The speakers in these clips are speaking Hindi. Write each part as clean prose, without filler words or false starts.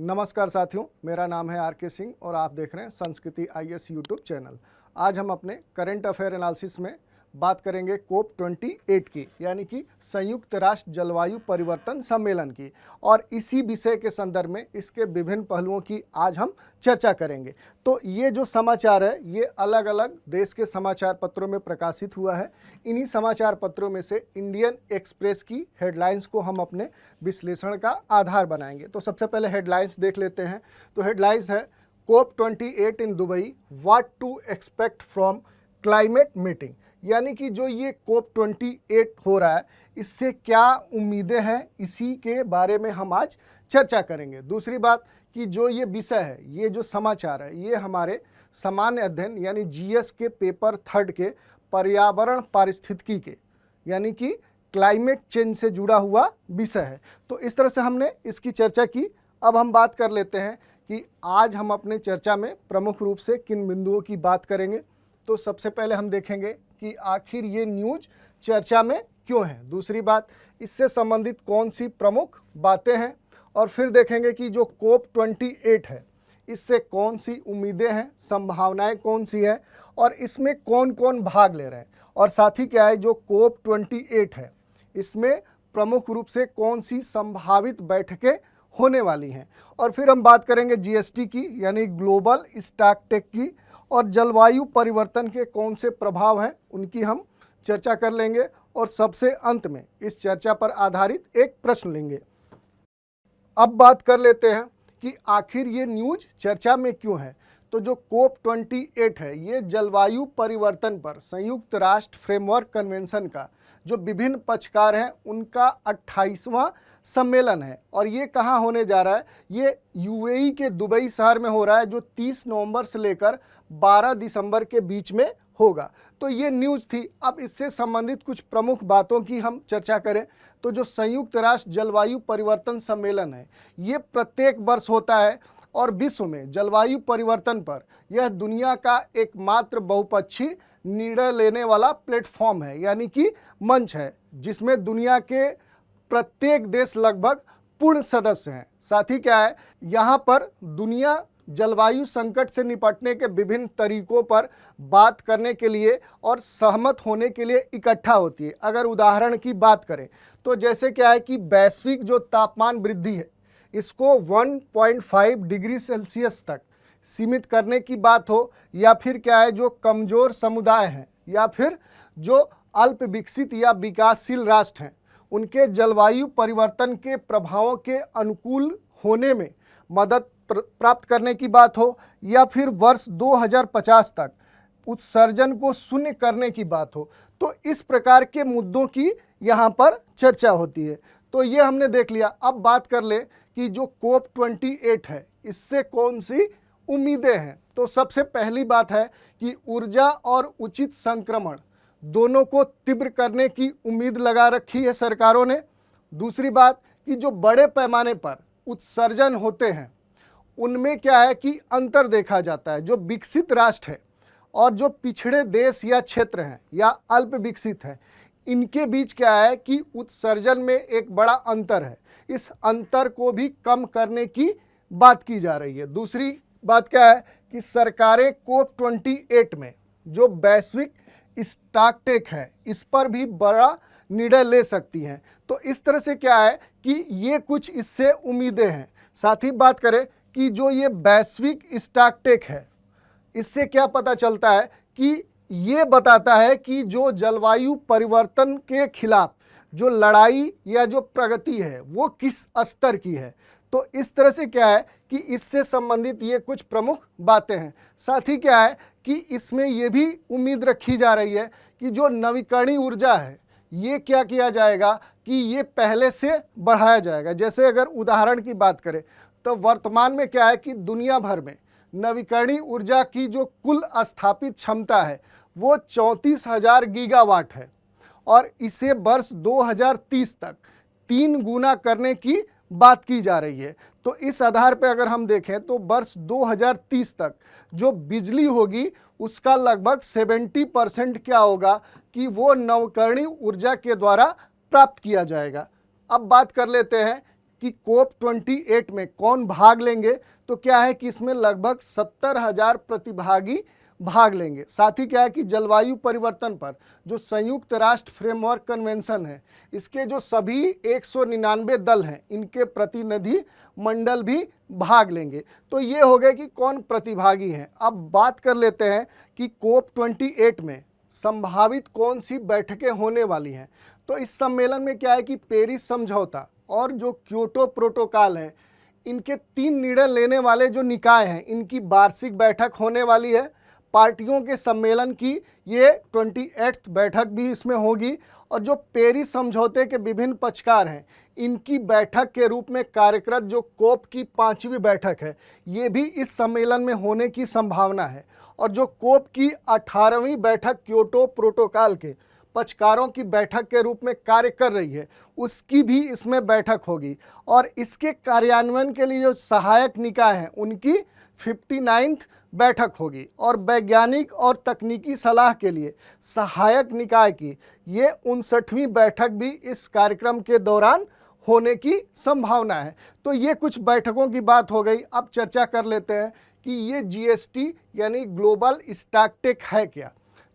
नमस्कार साथियों, मेरा नाम है आर.के. सिंह और आप देख रहे हैं संस्कृति आईएएस यूट्यूब चैनल। आज हम अपने करंट अफेयर एनालिसिस में बात करेंगे कोप 28 की, यानी कि संयुक्त राष्ट्र जलवायु परिवर्तन सम्मेलन की, और इसी विषय के संदर्भ में इसके विभिन्न पहलुओं की आज हम चर्चा करेंगे। तो ये जो समाचार है ये अलग अलग देश के समाचार पत्रों में प्रकाशित हुआ है। इन्हीं समाचार पत्रों में से इंडियन एक्सप्रेस की हेडलाइंस को हम अपने विश्लेषण का आधार बनाएंगे। तो सबसे पहले हेडलाइंस देख लेते हैं। तो हेडलाइंस है COP 28 in Dubai, what to expect from climate meeting, यानी कि जो ये कोप 28 हो रहा है इससे क्या उम्मीदें हैं, इसी के बारे में हम आज चर्चा करेंगे। दूसरी बात कि जो ये विषय है, ये जो समाचार है, ये हमारे सामान्य अध्ययन यानी जीएस के पेपर 3 के पर्यावरण पारिस्थितिकी के यानी कि क्लाइमेट चेंज से जुड़ा हुआ विषय है। तो इस तरह से हमने इसकी चर्चा की। अब हम बात कर लेते हैं कि आज हम अपने चर्चा में प्रमुख रूप से किन बिंदुओं की बात करेंगे। तो सबसे पहले हम देखेंगे कि आखिर ये न्यूज़ चर्चा में क्यों है। दूसरी बात, इससे संबंधित कौन सी प्रमुख बातें हैं, और फिर देखेंगे कि जो कोप 28 है इससे कौन सी उम्मीदें हैं, संभावनाएं कौन सी हैं, और इसमें कौन कौन भाग ले रहे हैं, और साथ ही क्या है जो कोप 28 है इसमें प्रमुख रूप से कौन सी संभावित बैठकें होने वाली हैं। और फिर हम बात करेंगे जीएसटी की यानी ग्लोबल स्टॉकटेक की, और जलवायु परिवर्तन के कौन से प्रभाव हैं उनकी हम चर्चा कर लेंगे, और सबसे अंत में इस चर्चा पर आधारित एक प्रश्न लेंगे। अब बात कर लेते हैं कि आखिर ये न्यूज़ चर्चा में क्यों है। तो जो कोप 28 है ये जलवायु परिवर्तन पर संयुक्त राष्ट्र फ्रेमवर्क कन्वेंशन का जो विभिन्न पक्षकार हैं उनका 28वां सम्मेलन है, और ये कहाँ होने जा रहा है, ये यूएई के दुबई शहर में हो रहा है, जो 30 नवंबर से लेकर 12 दिसंबर के बीच में होगा। तो ये न्यूज़ थी। अब इससे संबंधित कुछ प्रमुख बातों की हम चर्चा करें तो जो संयुक्त राष्ट्र जलवायु परिवर्तन सम्मेलन है ये प्रत्येक वर्ष होता है, और विश्व में जलवायु परिवर्तन पर यह दुनिया का एकमात्र बहुपक्षीय निर्णय लेने वाला प्लेटफॉर्म है, यानी कि मंच है, जिसमें दुनिया के प्रत्येक देश लगभग पूर्ण सदस्य हैं। साथ ही क्या है, यहाँ पर दुनिया जलवायु संकट से निपटने के विभिन्न तरीकों पर बात करने के लिए और सहमत होने के लिए इकट्ठा होती है। अगर उदाहरण की बात करें तो जैसे क्या है कि वैश्विक जो तापमान वृद्धि है इसको 1.5 डिग्री सेल्सियस तक सीमित करने की बात हो, या फिर क्या है जो कमज़ोर समुदाय हैं या फिर जो अल्प विकसित या विकासशील राष्ट्र हैं उनके जलवायु परिवर्तन के प्रभावों के अनुकूल होने में मदद प्राप्त करने की बात हो, या फिर वर्ष 2050 तक उत्सर्जन को शून्य करने की बात हो। तो इस प्रकार के मुद्दों की यहाँ पर चर्चा होती है। तो ये हमने देख लिया। अब बात कर ले कि जो कोप 28 है इससे कौन सी उम्मीदें हैं। तो सबसे पहली बात है कि ऊर्जा और उचित संक्रमण दोनों को तीव्र करने की उम्मीद लगा रखी है सरकारों ने। दूसरी बात कि जो बड़े पैमाने पर उत्सर्जन होते हैं उनमें क्या है कि अंतर देखा जाता है। जो विकसित राष्ट्र है और जो पिछड़े देश या क्षेत्र हैं या अल्प विकसित हैं इनके बीच क्या है कि उत्सर्जन में एक बड़ा अंतर है। इस अंतर को भी कम करने की बात की जा रही है। दूसरी बात क्या है कि सरकारें कोप 28 में जो वैश्विक स्टॉकटेक है इस पर भी बड़ा निर्णय ले सकती हैं। तो इस तरह से क्या है कि ये कुछ इससे उम्मीदें हैं। साथ ही बात करें कि जो ये वैश्विक स्टॉकटेक है इससे क्या पता चलता है कि ये बताता है कि जो जलवायु परिवर्तन के खिलाफ जो लड़ाई या जो प्रगति है वो किस स्तर की है। तो इस तरह से क्या है कि इससे संबंधित ये कुछ प्रमुख बातें हैं। साथ ही क्या है कि इसमें ये भी उम्मीद रखी जा रही है कि जो नवीकरणीय ऊर्जा है ये क्या किया जाएगा कि ये पहले से बढ़ाया जाएगा। जैसे अगर उदाहरण की बात करें तो वर्तमान में क्या है कि दुनिया भर में नवीकरणीय ऊर्जा की जो कुल स्थापित क्षमता है वो 34,000 गीगावाट है, और इसे वर्ष 2030 तक 3 गुना करने की बात की जा रही है। तो इस आधार पर अगर हम देखें तो वर्ष 2030 तक जो बिजली होगी उसका लगभग 70% क्या होगा कि वो नवीकरणीय ऊर्जा के द्वारा प्राप्त किया जाएगा। अब बात कर लेते हैं कि कोप 28 में कौन भाग लेंगे, तो क्या है कि इसमें लगभग 70,000 प्रतिभागी भाग लेंगे। साथ ही क्या है कि जलवायु परिवर्तन पर जो संयुक्त राष्ट्र फ्रेमवर्क कन्वेंशन है, इसके जो सभी 199 दल हैं, इनके प्रतिनिधि मंडल भी भाग लेंगे। तो ये हो गए कि कौन प्रतिभागी हैं। अब बात कर लेते हैं कि कोप 28 में संभावित कौन सी बैठकें होने वाली हैं। तो इस सम्मेलन में क्या है कि पेरिस समझौता और जो क्योटो प्रोटोकॉल है, इनके 3 निर्णय लेने वाले जो निकाय हैं, इनकी वार्षिक बैठक होने वाली है। पार्टियों के सम्मेलन की ये 28th बैठक भी इसमें होगी और जो पेरिस समझौते के विभिन्न पक्षकार हैं, इनकी बैठक के रूप में कार्यक्रत जो कोप की 5वीं बैठक है, ये भी इस सम्मेलन में होने की संभावना है। और जो कोप की 18वीं बैठक क्योटो प्रोटोकॉल के पक्षकारों की बैठक के रूप में कार्य कर रही है, उसकी भी इसमें बैठक होगी। और इसके कार्यान्वयन के लिए जो सहायक निकाय हैं, उनकी 59th बैठक होगी। और वैज्ञानिक और तकनीकी सलाह के लिए सहायक निकाय की ये 59वीं बैठक भी इस कार्यक्रम के दौरान होने की संभावना है। तो ये कुछ बैठकों की बात हो गई। अब चर्चा कर लेते हैं कि ये जीएसटी यानी ग्लोबल स्टॉकटेक है क्या।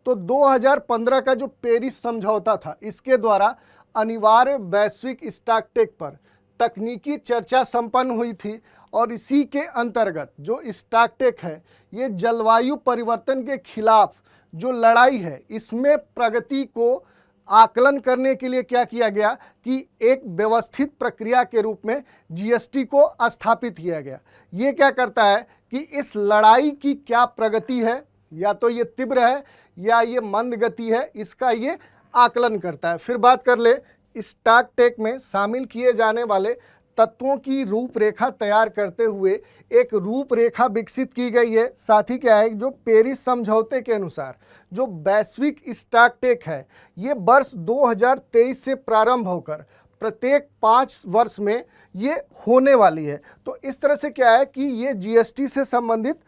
तो 2015 का जो पेरिस समझौता था, इसके द्वारा अनिवार्य वैश्विक स्टॉकटेक पर तकनीकी चर्चा संपन्न हुई थी। और इसी के अंतर्गत जो स्टॉकटेक है, ये जलवायु परिवर्तन के खिलाफ जो लड़ाई है, इसमें प्रगति को आकलन करने के लिए क्या किया गया कि एक व्यवस्थित प्रक्रिया के रूप में जीएसटी को स्थापित किया गया। ये क्या करता है कि इस लड़ाई की क्या प्रगति है, या तो ये तीव्र है या ये मंद गति है, इसका ये आकलन करता है। फिर बात कर ले स्टॉकटेक में शामिल किए जाने वाले तत्वों की रूपरेखा तैयार करते हुए एक रूपरेखा विकसित की गई है। साथ ही क्या है, जो पेरिस समझौते के अनुसार जो वैश्विक स्टॉकटेक है, ये वर्ष 2023 से प्रारंभ होकर प्रत्येक 5 वर्ष में ये होने वाली है। तो इस तरह से क्या है कि ये जीएसटी से संबंधित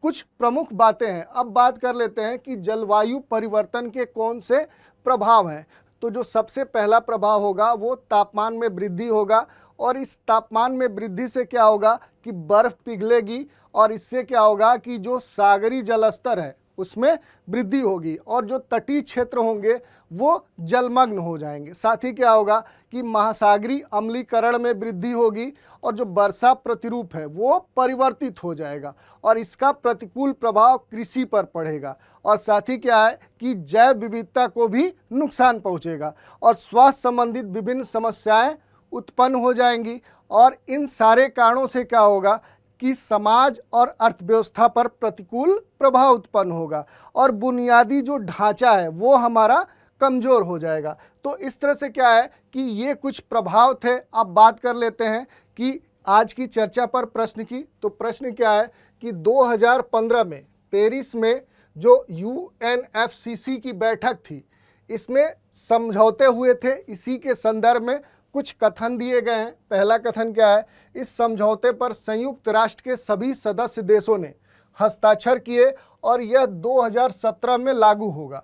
कुछ प्रमुख बातें हैं। अब बात कर लेते हैं कि जलवायु परिवर्तन के कौन से प्रभाव हैं। तो जो सबसे पहला प्रभाव होगा वो तापमान में वृद्धि होगा। और इस तापमान में वृद्धि से क्या होगा कि बर्फ़ पिघलेगी और इससे क्या होगा कि जो सागरी जलस्तर है उसमें वृद्धि होगी और जो तटीय क्षेत्र होंगे वो जलमग्न हो जाएंगे। साथ ही क्या होगा कि महासागरीय अम्लीकरण में वृद्धि होगी और जो वर्षा प्रतिरूप है वो परिवर्तित हो जाएगा और इसका प्रतिकूल प्रभाव कृषि पर पड़ेगा। और साथ ही क्या है कि जैव विविधता को भी नुकसान पहुंचेगा और स्वास्थ्य संबंधित विभिन्न समस्याएं उत्पन्न हो जाएंगी। और इन सारे कारणों से क्या होगा कि समाज और अर्थव्यवस्था पर प्रतिकूल प्रभाव उत्पन्न होगा और बुनियादी जो ढांचा है वो हमारा कमज़ोर हो जाएगा। तो इस तरह से क्या है कि ये कुछ प्रभाव थे। अब बात कर लेते हैं कि आज की चर्चा पर प्रश्न की। तो प्रश्न क्या है कि 2015 में पेरिस में जो यूएनएफसीसी की बैठक थी, इसमें समझौते हुए थे। इसी के संदर्भ में कुछ कथन दिए गए हैं। पहला कथन क्या है, इस समझौते पर संयुक्त राष्ट्र के सभी सदस्य देशों ने हस्ताक्षर किए और यह 2017 में लागू होगा।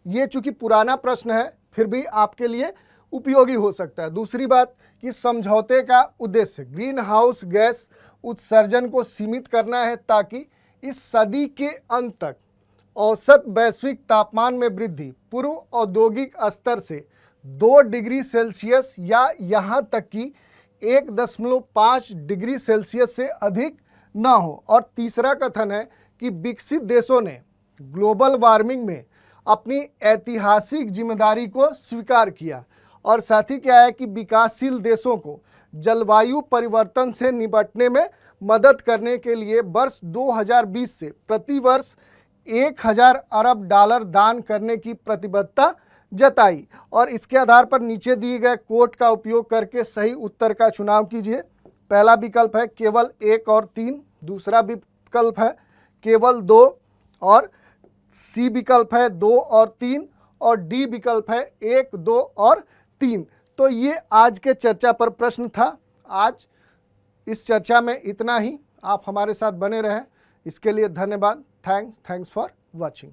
ये चूंकि पुराना प्रश्न है फिर भी आपके लिए उपयोगी हो सकता है। दूसरी बात कि समझौते का उद्देश्य ग्रीन हाउस गैस उत्सर्जन को सीमित करना है ताकि इस सदी के अंत तक औसत वैश्विक तापमान में वृद्धि पूर्व औद्योगिक स्तर से 2 डिग्री सेल्सियस या यहाँ तक कि 1.5 डिग्री सेल्सियस से अधिक न हो। और तीसरा कथन है कि विकसित देशों ने ग्लोबल वार्मिंग में अपनी ऐतिहासिक जिम्मेदारी को स्वीकार किया। और साथ ही क्या है कि विकासशील देशों को जलवायु परिवर्तन से निपटने में मदद करने के लिए वर्ष 2020 से प्रति वर्ष 1000 अरब डॉलर दान करने की प्रतिबद्धता जताई। और इसके आधार पर नीचे दिए गए कोड का उपयोग करके सही उत्तर का चुनाव कीजिए। पहला विकल्प है केवल 1 और 3, दूसरा विकल्प है केवल 2, और सी विकल्प है 2 और 3, और डी विकल्प है 1, 2 और 3। तो ये आज के चर्चा पर प्रश्न था। आज इस चर्चा में इतना ही। आप हमारे साथ बने रहें, इसके लिए धन्यवाद। Thanks for watching.